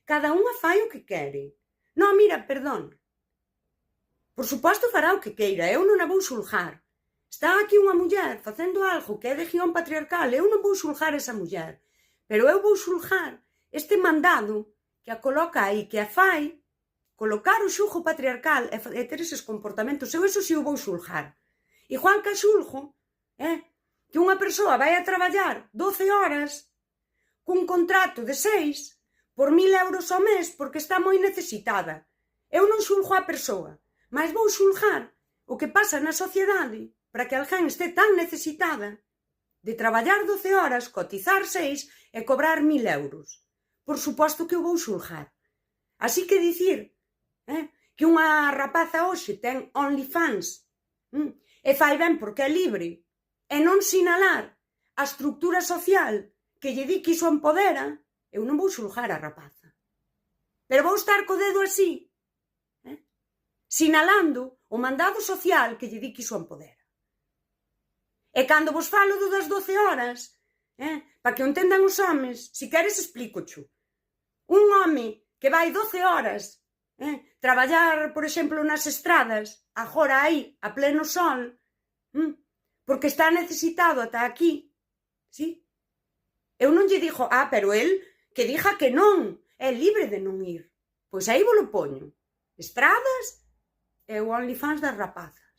Cada unha fai o que quere. Non, mira, perdón. Por suposto fará o que queira, eu non a vou xulgar. Está aquí unha muller facendo algo que é de guión patriarcal, eu non vou xulgar esa muller. Pero eu vou xulgar este mandado que a coloca aí, que a fai, colocar o xugo patriarcal e ter eses comportamentos. Eu eso si o vou xulgar. Igual que xulgo, que unha persoa vai a traballar 12 horas cun contrato de 6 por 1.000 euros ao mes porque está moi necesitada. Eu non xulgo a persoa, mas vou xulgar o que pasa na sociedade para que alguén este tan necesitada de traballar 12 horas, cotizar 6 e cobrar 1.000 euros. Por suposto que eu vou xulgar. Así que dicir que unha rapaza hoxe ten OnlyFans e fai ben porque é libre e non sinalar a estructura social que lle di que iso empodera, eu non vou xulgar a rapaza. Pero vou estar co dedo así, sinalando o mandado social que lle di que iso empodera. E cando vos falo do das 12 horas, para que o entendan os homes, si queres explícocho. Un home que vai 12 horas traballar, por exemplo, nas estradas, agora aí, a pleno sol, porque está necesitado ata aquí, sí? Eu non lle digo, pero el que diga que non, é libre de non ir. Pois aí vos lo poño. Estradas e o OnlyFans das rapazas.